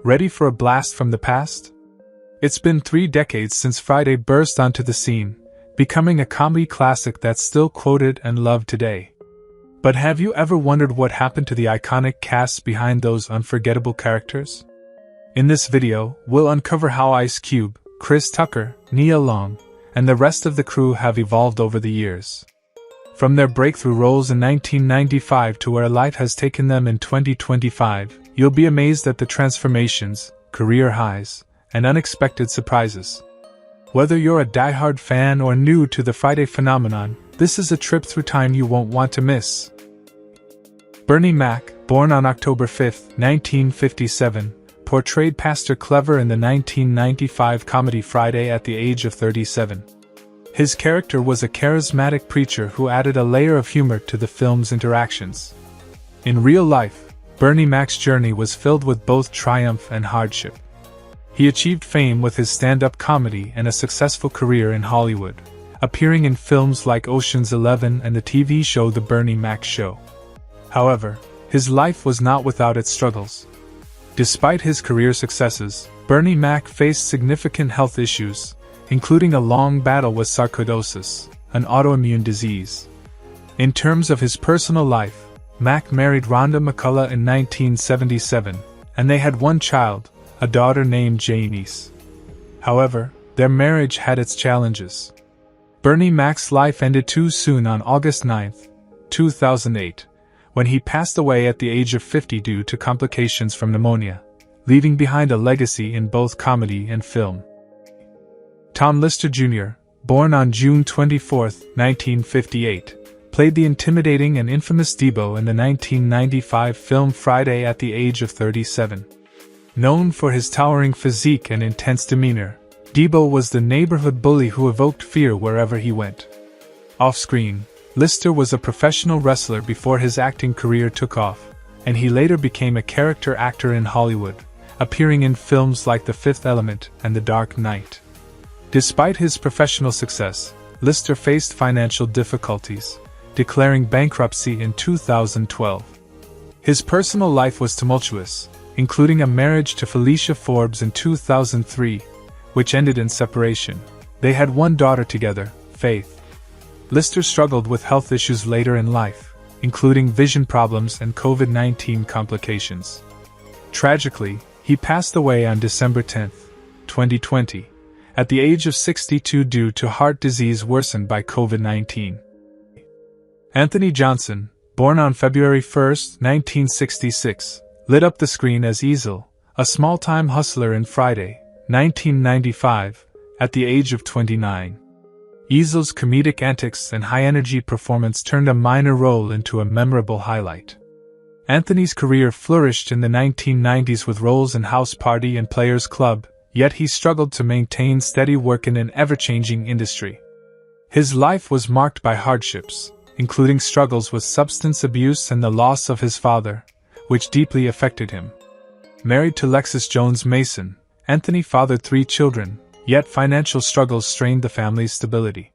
Ready for a blast from the past? It's been 3 decades since Friday burst onto the scene, becoming a comedy classic that's still quoted and loved today. But have you ever wondered what happened to the iconic cast behind those unforgettable characters? In this video, we'll uncover how Ice Cube, Chris Tucker, Nia Long, and the rest of the crew have evolved over the years. From their breakthrough roles in 1995 to where life has taken them in 2025, you'll be amazed at the transformations, career highs, and unexpected surprises. Whether you're a diehard fan or new to the Friday phenomenon, this is a trip through time you won't want to miss. Bernie Mac, born on October 5, 1957, portrayed Pastor Clever in the 1995 comedy Friday at the age of 37. His character was a charismatic preacher who added a layer of humor to the film's interactions. In real life, Bernie Mac's journey was filled with both triumph and hardship. He achieved fame with his stand-up comedy and a successful career in Hollywood, appearing in films like Ocean's 11 and the TV show The Bernie Mac Show. However, his life was not without its struggles. Despite his career successes, Bernie Mac faced significant health issues, including a long battle with sarcoidosis, an autoimmune disease. In terms of his personal life, Mac married Rhonda McCullough in 1977, and they had one child, a daughter named Janice. However, their marriage had its challenges. Bernie Mac's life ended too soon on August 9, 2008, when he passed away at the age of 50 due to complications from pneumonia, leaving behind a legacy in both comedy and film. Tom Lister Jr., born on June 24, 1958, played the intimidating and infamous Debo in the 1995 film Friday at the age of 37. Known for his towering physique and intense demeanor, Debo was the neighborhood bully who evoked fear wherever he went. Off-screen, Lister was a professional wrestler before his acting career took off, and he later became a character actor in Hollywood, appearing in films like The Fifth Element and The Dark Knight. Despite his professional success, Lister faced financial difficulties, declaring bankruptcy in 2012. His personal life was tumultuous, including a marriage to Felicia Forbes in 2003, which ended in separation. They had one daughter together, Faith. Lister struggled with health issues later in life, including vision problems and COVID-19 complications. Tragically, he passed away on December 10, 2020, at the age of 62 due to heart disease worsened by COVID-19. Anthony Johnson, born on February 1, 1966, lit up the screen as Easel, a small-time hustler in Friday, 1995, at the age of 29. Easel's comedic antics and high-energy performance turned a minor role into a memorable highlight. Anthony's career flourished in the 1990s with roles in House Party and Players Club, yet he struggled to maintain steady work in an ever-changing industry. His life was marked by hardships, including struggles with substance abuse and the loss of his father, which deeply affected him. Married to Lexis Jones Mason, Anthony fathered 3 children, yet financial struggles strained the family's stability.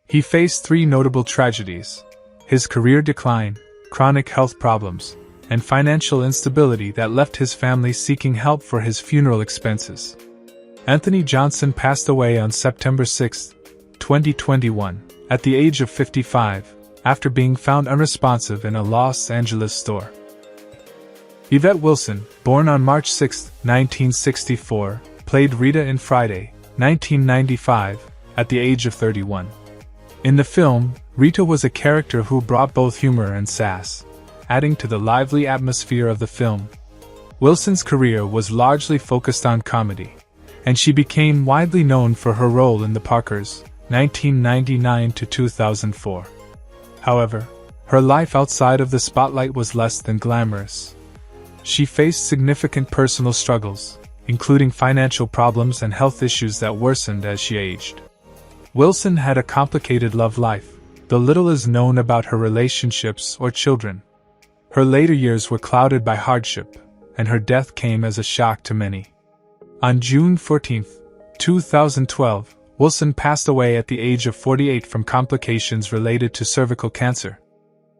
He faced 3 notable tragedies: his career decline, chronic health problems, and financial instability that left his family seeking help for his funeral expenses. Anthony Johnson passed away on September 6, 2021, at the age of 55, after being found unresponsive in a Los Angeles store. Yvette Wilson, born on March 6, 1964, played Rita in Friday, 1995, at the age of 31. In the film, Rita was a character who brought both humor and sass, adding to the lively atmosphere of the film. Wilson's career was largely focused on comedy, and she became widely known for her role in The Parkers, 1999 to 2004. However, her life outside of the spotlight was less than glamorous. She faced significant personal struggles, including financial problems and health issues that worsened as she aged. Wilson had a complicated love life, though little is known about her relationships or children. Her later years were clouded by hardship, and her death came as a shock to many. On June 14, 2012, Wilson passed away at the age of 48 from complications related to cervical cancer.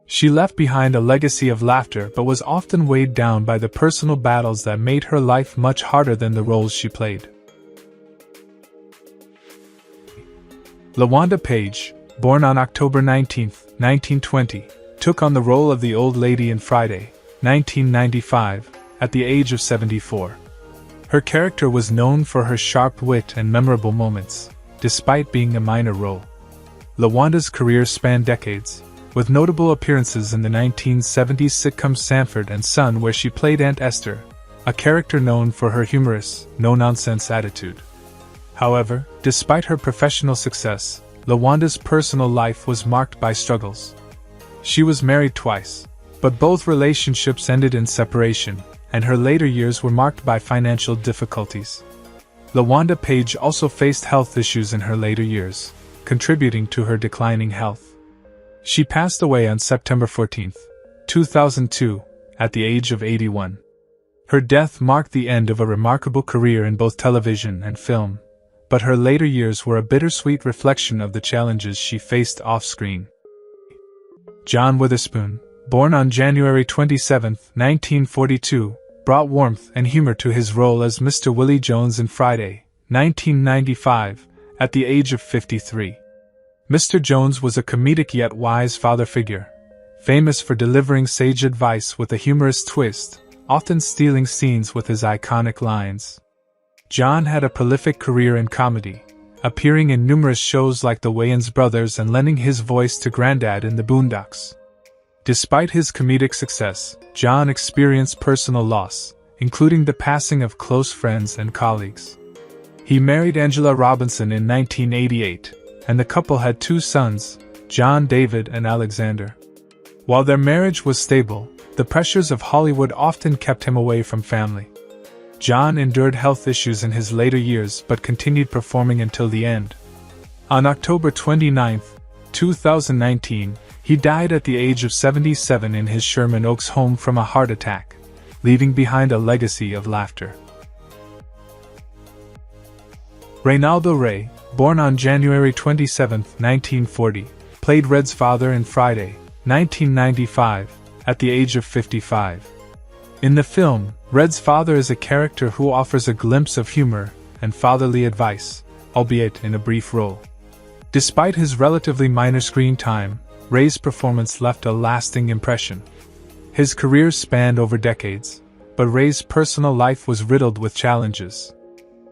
She left behind a legacy of laughter but was often weighed down by the personal battles that made her life much harder than the roles she played. Leana Page, born on October 19, 1920, took on the role of the old lady in Friday, 1995, at the age of 74. Her character was known for her sharp wit and memorable moments, despite being a minor role. Leana's career spanned decades, with notable appearances in the 1970s sitcom Sanford and Son, where she played Aunt Esther, a character known for her humorous, no-nonsense attitude. However, despite her professional success, Leana's personal life was marked by struggles. She was married twice, but both relationships ended in separation, and her later years were marked by financial difficulties. Leana Page also faced health issues in her later years, contributing to her declining health. She passed away on September 14, 2002, at the age of 81. Her death marked the end of a remarkable career in both television and film, but her later years were a bittersweet reflection of the challenges she faced off-screen. John Witherspoon, born on January 27, 1942, brought warmth and humor to his role as Mr. Willie Jones in Friday, 1995, at the age of 53. Mr. Jones was a comedic yet wise father figure, famous for delivering sage advice with a humorous twist, often stealing scenes with his iconic lines. John had a prolific career in comedy, appearing in numerous shows like The Wayans Brothers and lending his voice to Grandad in The Boondocks. Despite his comedic success, John experienced personal loss, including the passing of close friends and colleagues. He married Angela Robinson in 1988, and the couple had 2 sons, John David and Alexander. While their marriage was stable, the pressures of Hollywood often kept him away from family. John endured health issues in his later years but continued performing until the end. On October 29, 2019, he died at the age of 77 in his Sherman Oaks home from a heart attack, leaving behind a legacy of laughter. Raldo Ray, born on January 27, 1940, played Red's father in Friday, 1995, at the age of 55. In the film, Red's father is a character who offers a glimpse of humor and fatherly advice, albeit in a brief role. Despite his relatively minor screen time, Ray's performance left a lasting impression. His career spanned over decades, but Ray's personal life was riddled with challenges.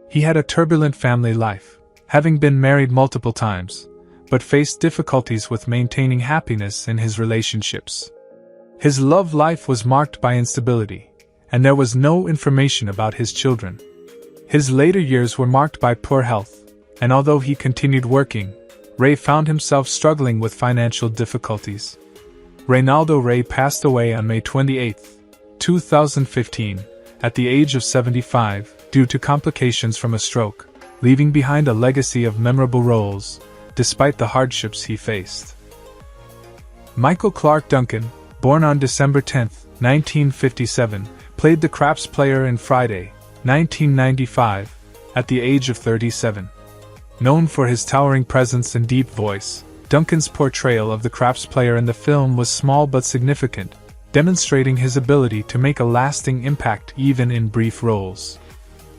He had a turbulent family life, having been married multiple times, but faced difficulties with maintaining happiness in his relationships. His love life was marked by instability, and there was no information about his children. His later years were marked by poor health, and although he continued working, Ray found himself struggling with financial difficulties. Raldo Ray passed away on May 28, 2015, at the age of 75, due to complications from a stroke, leaving behind a legacy of memorable roles, despite the hardships he faced. Michael Clark Duncan, born on December 10, 1957, played the craps player in Friday, 1995, at the age of 37. Known for his towering presence and deep voice, Duncan's portrayal of the craps player in the film was small but significant, demonstrating his ability to make a lasting impact even in brief roles.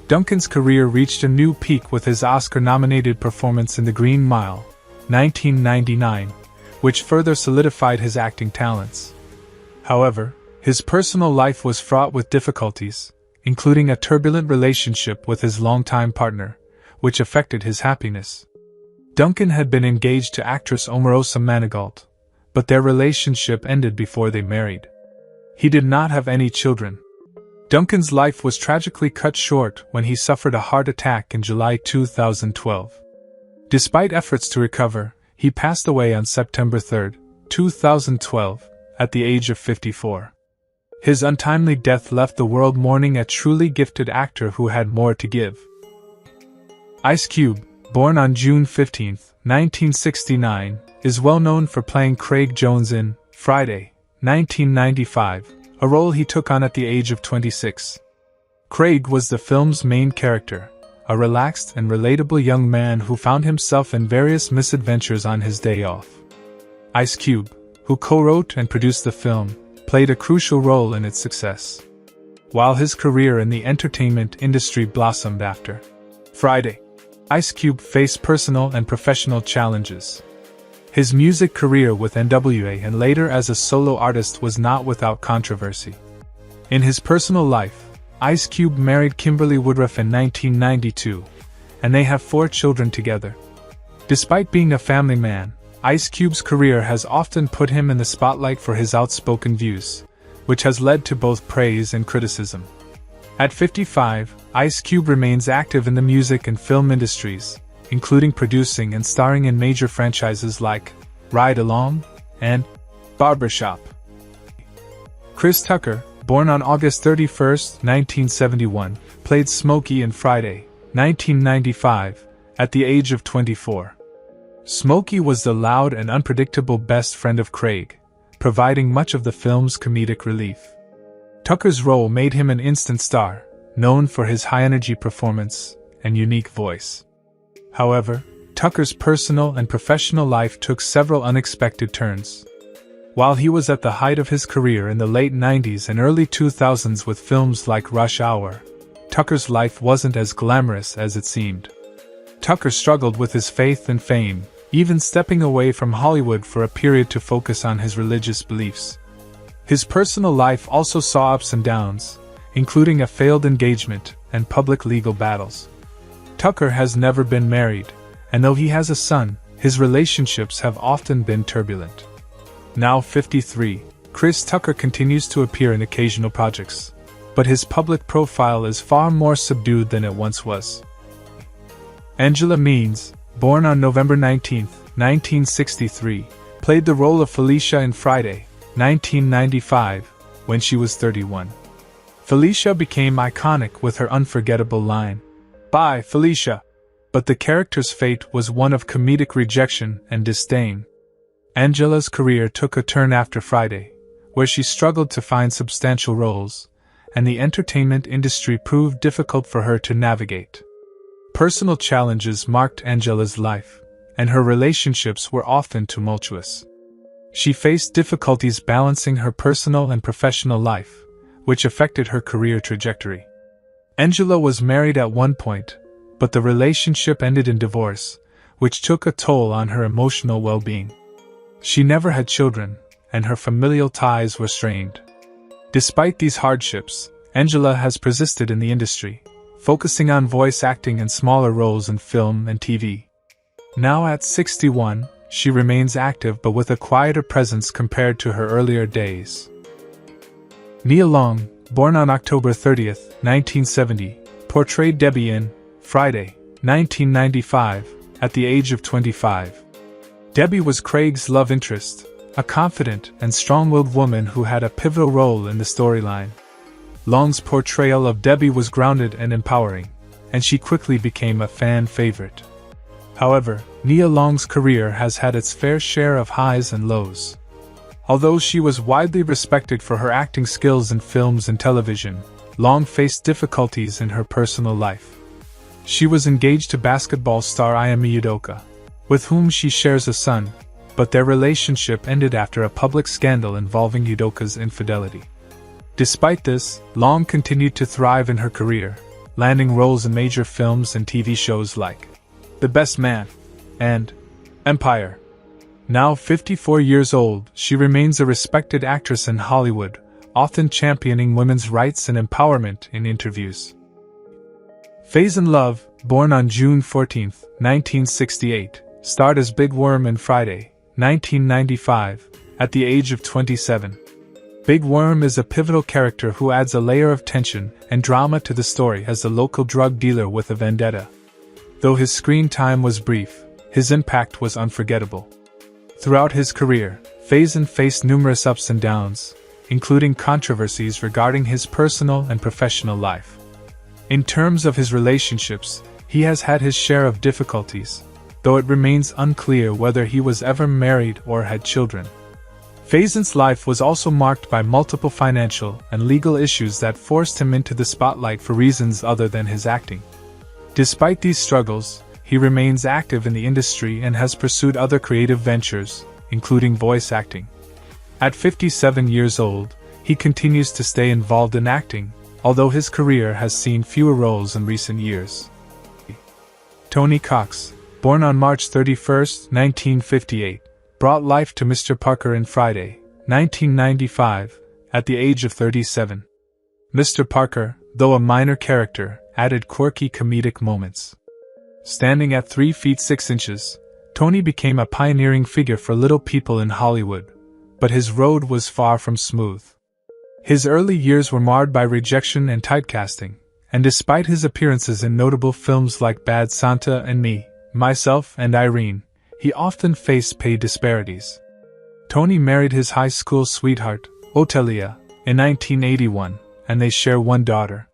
Duncan's career reached a new peak with his Oscar-nominated performance in The Green Mile, 1999, which further solidified his acting talents. However, his personal life was fraught with difficulties, including a turbulent relationship with his longtime partner, which affected his happiness. Duncan had been engaged to actress Omarosa Manigault, but their relationship ended before they married. He did not have any children. Duncan's life was tragically cut short when he suffered a heart attack in July 2012. Despite efforts to recover, he passed away on September 3, 2012, at the age of 54. His untimely death left the world mourning a truly gifted actor who had more to give. Ice Cube, born on June 15, 1969, is well known for playing Craig Jones in Friday, 1995, a role he took on at the age of 26. Craig was the film's main character, a relaxed and relatable young man who found himself in various misadventures on his day off. Ice Cube, who co-wrote and produced the film, played a crucial role in its success. While his career in the entertainment industry blossomed after Friday, Ice Cube faced personal and professional challenges. His music career with NWA and later as a solo artist was not without controversy. In his personal life, Ice Cube married Kimberly Woodruff in 1992, and they have 4 children together. Despite being a family man, Ice Cube's career has often put him in the spotlight for his outspoken views, which has led to both praise and criticism. At 55, Ice Cube remains active in the music and film industries, including producing and starring in major franchises like Ride Along and Barbershop. Chris Tucker, born on August 31, 1971, played Smokey in Friday, 1995, at the age of 24. Smokey was the loud and unpredictable best friend of Craig, providing much of the film's comedic relief. Tucker's role made him an instant star, known for his high-energy performance and unique voice. However, Tucker's personal and professional life took several unexpected turns. While he was at the height of his career in the late 90s and early 2000s with films like Rush Hour, Tucker's life wasn't as glamorous as it seemed. Tucker struggled with his faith and fame, even stepping away from Hollywood for a period to focus on his religious beliefs. His personal life also saw ups and downs, including a failed engagement and public legal battles. Tucker has never been married, and though he has a son, his relationships have often been turbulent. Now 53, Chris Tucker continues to appear in occasional projects, but his public profile is far more subdued than it once was. Angela Means, born on November 19, 1963, played the role of Felicia in Friday, 1995, when she was 31. Felicia became iconic with her unforgettable line, "Bye, Felicia," but the character's fate was one of comedic rejection and disdain. Angela's career took a turn after Friday, where she struggled to find substantial roles, and the entertainment industry proved difficult for her to navigate. Personal challenges marked Angela's life, and her relationships were often tumultuous. She faced difficulties balancing her personal and professional life, which affected her career trajectory. Angela was married at one point, but the relationship ended in divorce, which took a toll on her emotional well-being. She never had children, and her familial ties were strained. Despite these hardships, Angela has persisted in the industry, focusing on voice acting and smaller roles in film and TV. Now at 61, she remains active but with a quieter presence compared to her earlier days. Nia Long, born on October 30, 1970, portrayed Debbie in Friday, 1995, at the age of 25. Debbie was Craig's love interest, a confident and strong-willed woman who had a pivotal role in the storyline. Long's portrayal of Debbie was grounded and empowering, and she quickly became a fan favorite. However, Nia Long's career has had its fair share of highs and lows. Although she was widely respected for her acting skills in films and television, Long faced difficulties in her personal life. She was engaged to basketball star Ime Udoka, with whom she shares a son, but their relationship ended after a public scandal involving Udoka's infidelity. Despite this, Long continued to thrive in her career, landing roles in major films and TV shows like The Best Man and Empire. Now 54 years old, she remains a respected actress in Hollywood, often championing women's rights and empowerment in interviews. Faison Love, born on June 14, 1968, starred as Big Worm in Friday, 1995, at the age of 27. Big Worm is a pivotal character who adds a layer of tension and drama to the story as a local drug dealer with a vendetta. Though his screen time was brief, his impact was unforgettable. Throughout his career, Faison faced numerous ups and downs, including controversies regarding his personal and professional life. In terms of his relationships, he has had his share of difficulties, though it remains unclear whether he was ever married or had children. Faison's life was also marked by multiple financial and legal issues that forced him into the spotlight for reasons other than his acting. Despite these struggles, he remains active in the industry and has pursued other creative ventures, including voice acting. At 57 years old, he continues to stay involved in acting, although his career has seen fewer roles in recent years. Tony Cox, born on March 31, 1958, brought life to Mr. Parker in Friday, 1995, at the age of 37. Mr. Parker, though a minor character, added quirky comedic moments. Standing at 3 feet 6 inches, Tony became a pioneering figure for little people in Hollywood, but his road was far from smooth. His early years were marred by rejection and typecasting, and despite his appearances in notable films like Bad Santa and Me, Myself and Irene, he often faced pay disparities. Tony married his high school sweetheart, Otelia, in 1981, and they share one daughter.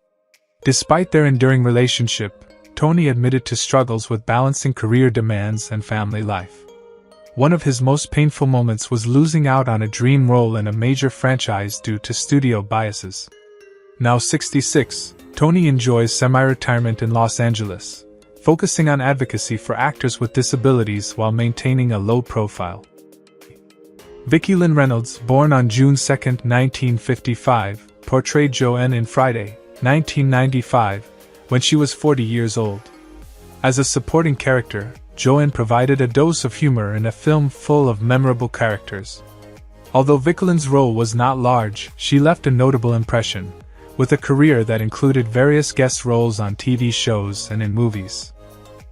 Despite their enduring relationship, Tony admitted to struggles with balancing career demands and family life. One of his most painful moments was losing out on a dream role in a major franchise due to studio biases. Now 66, Tony enjoys semi-retirement in Los Angeles, focusing on advocacy for actors with disabilities while maintaining a low profile. Vicky Lynn Reynolds, born on June 2, 1955, portrayed Joanne in Friday, 1995, when she was 40 years old. As a supporting character, Joanne provided a dose of humor in a film full of memorable characters. Although Vicky Lynn's role was not large, she left a notable impression, with a career that included various guest roles on TV shows and in movies.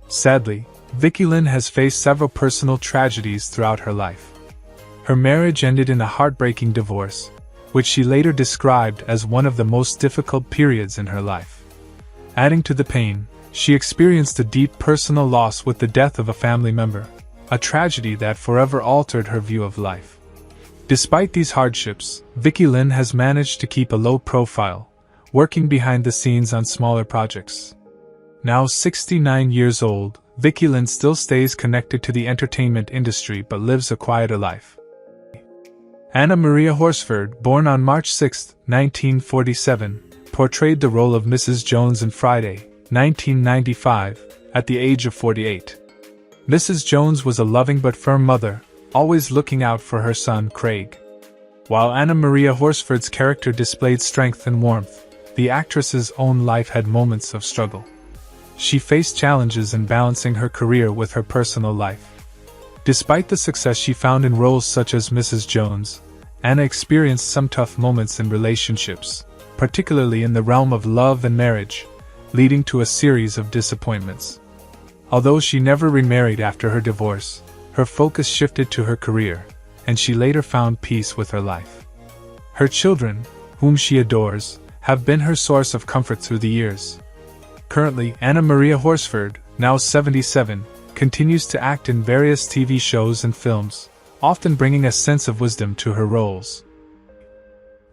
Sadly, Vicky Lynn has faced several personal tragedies throughout her life. Her marriage ended in a heartbreaking divorce, which she later described as one of the most difficult periods in her life. Adding to the pain, she experienced a deep personal loss with the death of a family member, a tragedy that forever altered her view of life. Despite these hardships, Vicky Lynn has managed to keep a low profile, working behind the scenes on smaller projects. Now 69 years old, Vicky Lynn still stays connected to the entertainment industry but lives a quieter life. Anna Maria Horford, born on March 6, 1947, portrayed the role of Mrs. Jones in Friday, 1995, at the age of 48. Mrs. Jones was a loving but firm mother, always looking out for her son Craig. While Anna Maria Horford's character displayed strength and warmth, the actress's own life had moments of struggle. She faced challenges in balancing her career with her personal life. Despite the success she found in roles such as Mrs. Jones, Anna experienced some tough moments in relationships, particularly in the realm of love and marriage, leading to a series of disappointments. Although she never remarried after her divorce, her focus shifted to her career, and she later found peace with her life. Her children, whom she adores, have been her source of comfort through the years. Currently, Anna Maria Horford, now 77, continues to act in various TV shows and films, often bringing a sense of wisdom to her roles.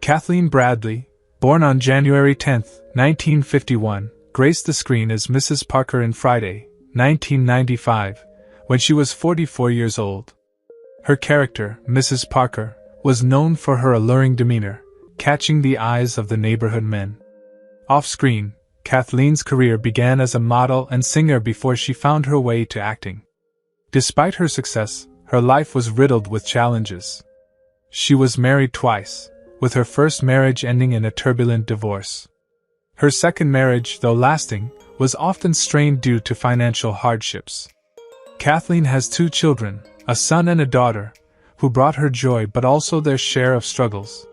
Kathleen Bradley, born on January 10, 1951, graced the screen as Mrs. Parker in Friday, 1995, when she was 44 years old. Her character, Mrs. Parker, was known for her alluring demeanor, catching the eyes of the neighborhood men. Off-screen, Kathleen's career began as a model and singer before she found her way to acting. Despite her success, her life was riddled with challenges. She was married twice, with her first marriage ending in a turbulent divorce. Her second marriage, though lasting, was often strained due to financial hardships. Kathleen has 2 children, a son and a daughter, who brought her joy but also their share of struggles.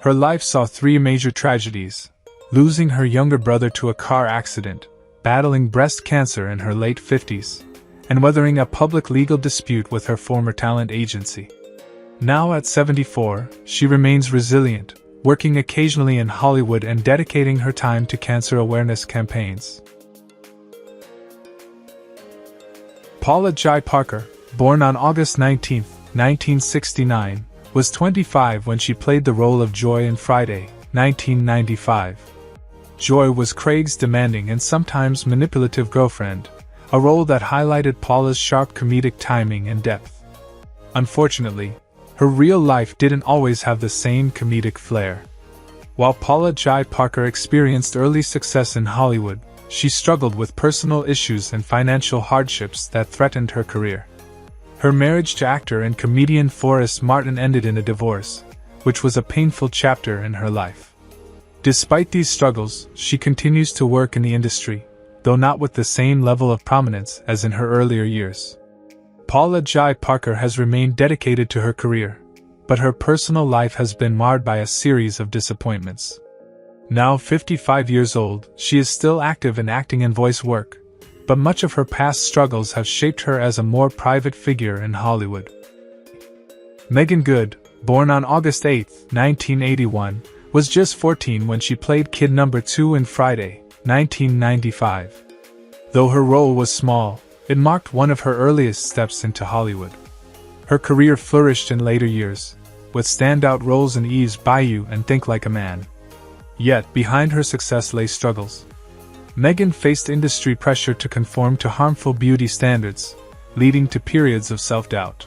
Her life saw 3 major tragedies: losing her younger brother to a car accident, battling breast cancer in her late 50s, and weathering a public legal dispute with her former talent agency. Now at 74, she remains resilient, working occasionally in Hollywood and dedicating her time to cancer awareness campaigns. Paula J Parker, born on August 19, 1969, was 25 when she played the role of Joy in Friday, 1995. Joy was Craig's demanding and sometimes manipulative girlfriend, a role that highlighted Paula's sharp comedic timing and depth. Unfortunately, her real life didn't always have the same comedic flair. While Paula J Parker experienced early success in Hollywood, she struggled with personal issues and financial hardships that threatened her career. Her marriage to actor and comedian Forrest Martin ended in a divorce, which was a painful chapter in her life. Despite these struggles, she continues to work in the industry, though not with the same level of prominence as in her earlier years. Paula J Parker has remained dedicated to her career, but her personal life has been marred by a series of disappointments. Now 55 years old, she is still active in acting and voice work, but much of her past struggles have shaped her as a more private figure in Hollywood. Meagan Good, born on August 8, 1981, was just 14 when she played Kid Number 2 in Friday, 1995. Though her role was small, it marked one of her earliest steps into Hollywood. Her career flourished in later years, with standout roles in Eve's Bayou and Think Like a Man. Yet, behind her success lay struggles. Meagan faced industry pressure to conform to harmful beauty standards, leading to periods of self-doubt.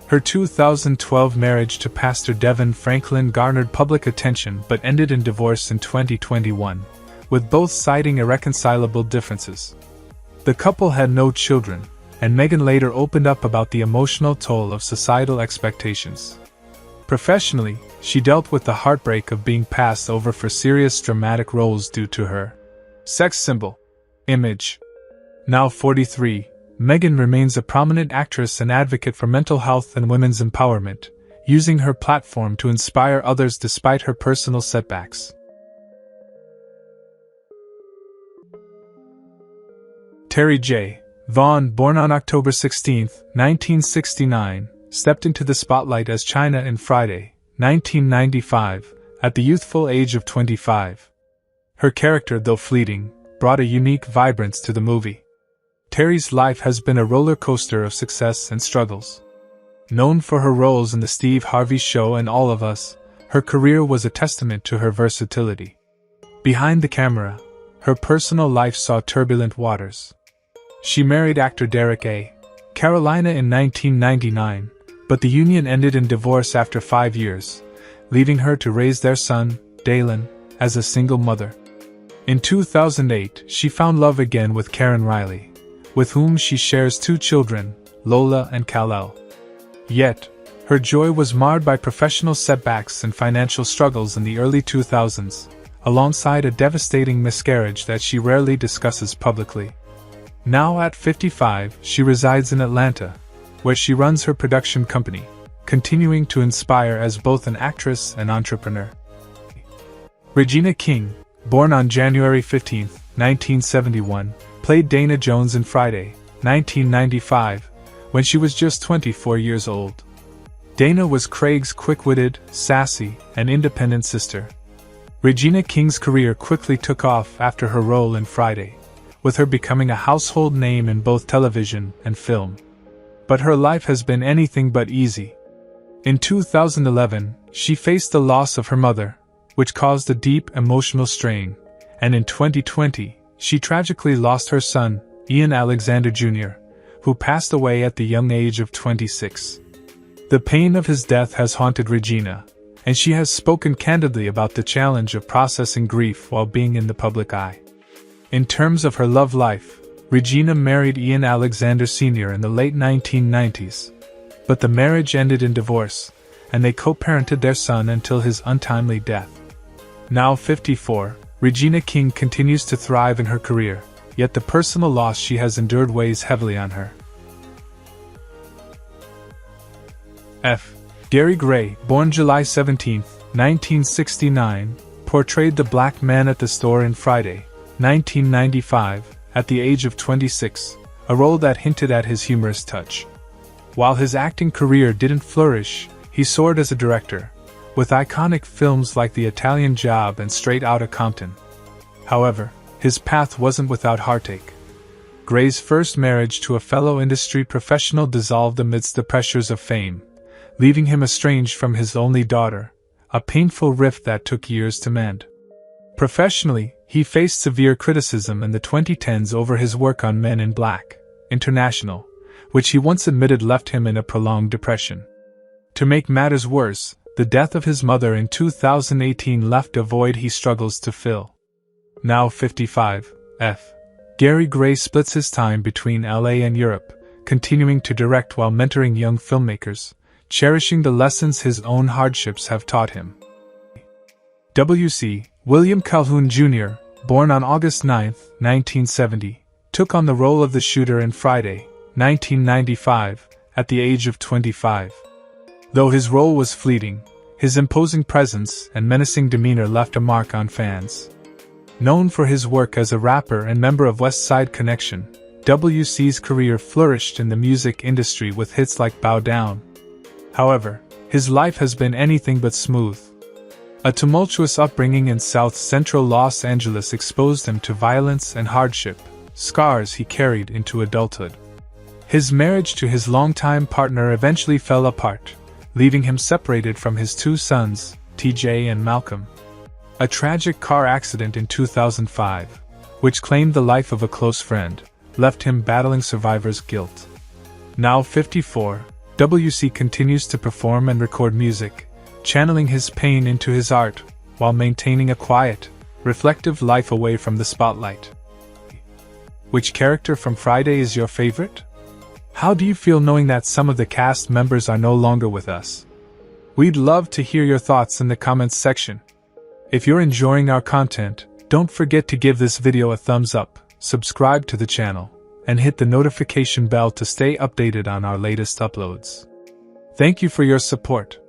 Her 2012 marriage to Pastor Devin Franklin garnered public attention but ended in divorce in 2021, with both citing irreconcilable differences. The couple had no children, and Meagan later opened up about the emotional toll of societal expectations. Professionally, she dealt with the heartbreak of being passed over for serious dramatic roles due to her sex symbol image. Now 43, Meagan remains a prominent actress and advocate for mental health and women's empowerment, using her platform to inspire others despite her personal setbacks. Terry J. Vaughn, born on October 16, 1969, stepped into the spotlight as China in Friday, 1995, at the youthful age of 25. Her character, though fleeting, brought a unique vibrance to the movie. Terry's life has been a roller coaster of success and struggles. Known for her roles in The Steve Harvey Show and All of Us, her career was a testament to her versatility. Behind the camera, her personal life saw turbulent waters. She married actor Derek A. Carolina in 1999, but the union ended in divorce after 5 years, leaving her to raise their son, Dalen, as a single mother. In 2008, she found love again with Karen Riley, with whom she shares 2 children, Lola and Kal-El. Yet, her joy was marred by professional setbacks and financial struggles in the early 2000s, alongside a devastating miscarriage that she rarely discusses publicly. Now at 55, she resides in Atlanta, where she runs her production company, continuing to inspire as both an actress and entrepreneur. Regina King, born on January 15, 1971, played Dana Jones in Friday, 1995, when she was just 24 years old. Dana was Craig's quick-witted, sassy, and independent sister. Regina King's career quickly took off after her role in Friday, with her becoming a household name in both television and film. But her life has been anything but easy. In 2011, she faced the loss of her mother, which caused a deep emotional strain, and in 2020, she tragically lost her son, Ian Alexander Jr., who passed away at the young age of 26. The pain of his death has haunted Regina, and she has spoken candidly about the challenge of processing grief while being in the public eye. In terms of her love life, Regina married Ian Alexander Sr. in the late 1990s, but the marriage ended in divorce, and they co-parented their son until his untimely death. Now 54, Regina King continues to thrive in her career, yet the personal loss she has endured weighs heavily on her. F. Gary Gray, born July 17, 1969, portrayed the black man at the store in Friday, 1995, at the age of 26, a role that hinted at his humorous touch. While his acting career didn't flourish, he soared as a director, with iconic films like The Italian Job and Straight Outta Compton. However, his path wasn't without heartache. Gray's first marriage to a fellow industry professional dissolved amidst the pressures of fame, leaving him estranged from his only daughter, a painful rift that took years to mend. Professionally, he faced severe criticism in the 2010s over his work on Men in Black, International, which he once admitted left him in a prolonged depression. To make matters worse, the death of his mother in 2018 left a void he struggles to fill. Now 55, F. Gary Gray splits his time between LA and Europe, continuing to direct while mentoring young filmmakers, cherishing the lessons his own hardships have taught him. W.C. William Calhoun Jr., born on August 9, 1970, took on the role of the shooter in Friday, 1995, at the age of 25. Though his role was fleeting, his imposing presence and menacing demeanor left a mark on fans. Known for his work as a rapper and member of West Side Connection, W.C.'s career flourished in the music industry with hits like Bow Down. However, his life has been anything but smooth. A tumultuous upbringing in South Central Los Angeles exposed him to violence and hardship, scars he carried into adulthood. His marriage to his longtime partner eventually fell apart, leaving him separated from his two sons, TJ and Malcolm. A tragic car accident in 2005, which claimed the life of a close friend, left him battling survivor's guilt. Now 54, W.C. continues to perform and record music, channeling his pain into his art, while maintaining a quiet, reflective life away from the spotlight. Which character from Friday is your favorite? How do you feel knowing that some of the cast members are no longer with us? We'd love to hear your thoughts in the comments section. If you're enjoying our content, don't forget to give this video a thumbs up, subscribe to the channel, and hit the notification bell to stay updated on our latest uploads. Thank you for your support.